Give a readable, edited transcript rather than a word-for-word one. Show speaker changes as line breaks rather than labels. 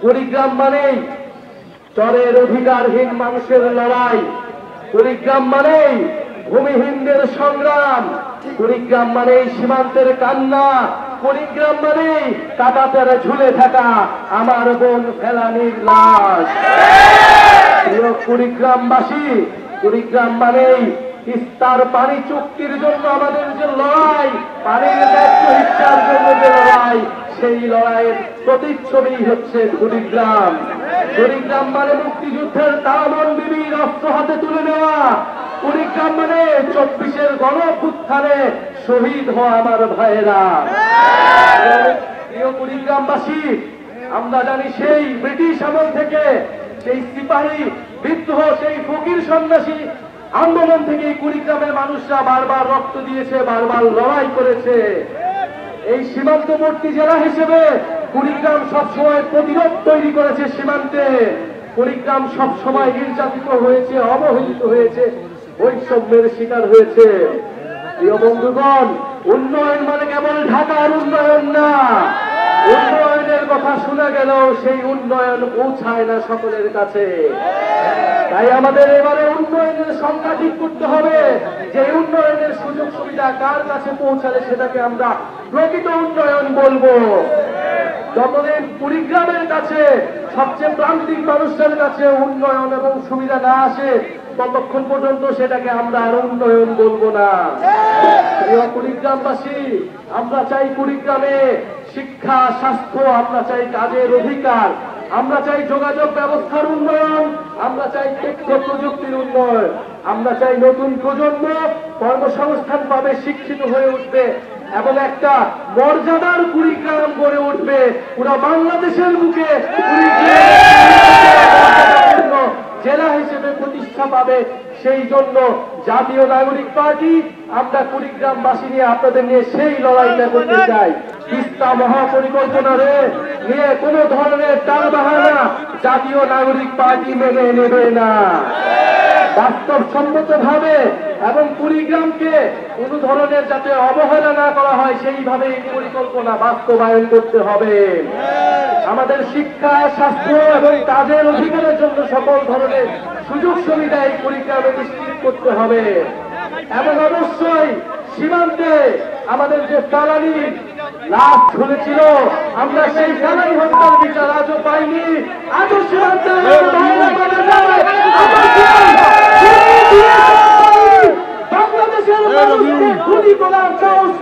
কুড়িগ্রাম মানেই চরের অধিকারহীন মানুষের লড়াই, কুড়িগ্রাম মানেই ভূমিহীনদের সংগ্রাম, কুড়িগ্রাম মানেই সীমান্তের কান্না, কুড়িগ্রাম মানেই কাঁটাতারে ঝুলে থাকা আমার বোন ফেলানীর লাশ। প্রিয় কুড়িগ্রামবাসী, কুড়িগ্রাম মানেই তিস্তার পানি চুক্তির জন্য আমাদের যে লড়াই, পানির দায়িত্ব হিসার জন্য যে লড়াই, সেই লড়াইয়ের প্রতিচ্ছবি হচ্ছে কুড়িগ্রাম। কুড়িগ্রাম মানে মুক্তিযুদ্ধের তারামন বিবির অস্ত্র হাতে তুলে নেওয়া, কুড়িগ্রাম মানে 24-এর গণঅভ্যুত্থানে শহীদ হওয়া আমার ভাইয়েরা। প্রিয় কুড়িগ্রামবাসী, আমরা জানি সেই ব্রিটিশ আমল থেকে, সেই সিপাহী বিদ্রোহ, সেই ফকির সন্ন্যাসী আন্দোলন থেকে কুড়িগ্রামের মানুষরা বারবার রক্ত দিয়েছে, বারবার লড়াই করেছে। এই সীমান্তবর্তী জেলা হিসেবে কুড়িগ্রাম সবসময় প্রতিরোধ তৈরি করেছে সীমান্তে। কুড়িগ্রাম সবসময় নির্যাতিত হয়েছে, অবহেলিত হয়েছে, বৈষম্যের শিকার হয়েছে। প্রিয় বন্ধুগণ, উন্নয়ন মানে কেবল ঢাকার উন্নয়ন না। উন্নয়নের কথা শোনা গেলেও সেই উন্নয়ন পৌঁছায় না সকলের কাছে। তাই আমাদের এবারে উন্নয়নের সংখ্যা ঠিক করতে হবে, যে উন্নয়নের সুযোগ সুবিধা কার কাছে পৌঁছালে সেটাকে আমরা প্রকৃত উন্নয়ন বলবো। যতদিন কুড়িগ্রামের কাছে, সবচেয়ে প্রান্তিক মানুষের কাছে উন্নয়ন এবং সুবিধা না আসে, ততক্ষণ পর্যন্ত সেটাকে আমরা আর উন্নয়ন বলবো না। প্রিয় কুড়িগ্রামবাসী, আমরা চাই কুড়িগ্রামে শিক্ষা, স্বাস্থ্য, আমরা চাই কাজের অধিকার, আমরা চাই যোগাযোগ ব্যবস্থার উন্নয়ন, আমরা চাই তথ্য প্রযুক্তির উন্নয়ন, আমরা চাই নতুন প্রজন্ম কর্মসংস্থান পাবে, শিক্ষিত হয়ে উঠবে এবং একটা মর্যাদার কুড়িগ্রাম গড়ে উঠবে। পুরো বাংলাদেশের বুকে জেলা হিসেবে প্রতিষ্ঠা পাবে। সেই জন্য জাতীয় নাগরিক পার্টি আমরা কুড়িগ্রামবাসী নিয়ে, আপনাদের নিয়ে সেই লড়াইটা করতে চাই। তিস্তা মহাপরিকল্পনারে নিয়ে কোন ধরনের টালবাহানা জাতীয় নাগরিক পার্টি মেনে নেবে না। বাস্তবসম্মত ভাবে এবং কুড়িগ্রামকে কোন ধরনের যাতে অবহেলা না করা হয়, সেইভাবে এই পরিকল্পনা বাস্তবায়ন করতে হবে। আমাদের শিক্ষা, স্বাস্থ্য এবং কাজের অধিকারের জন্য সকল ধরনের সুযোগ সুবিধা এই কুড়িগ্রামে নিশ্চিত করতে হবে। এবং অবশ্যই সীমান্তে আমাদের যে ফেলানী লাশ ঝুলেছিল, আমরা সেই ফেলানী হত্যার বিচার আজও পাইনি। আজও সীমান্তে বাংলাদেশের গুলি করার সাহস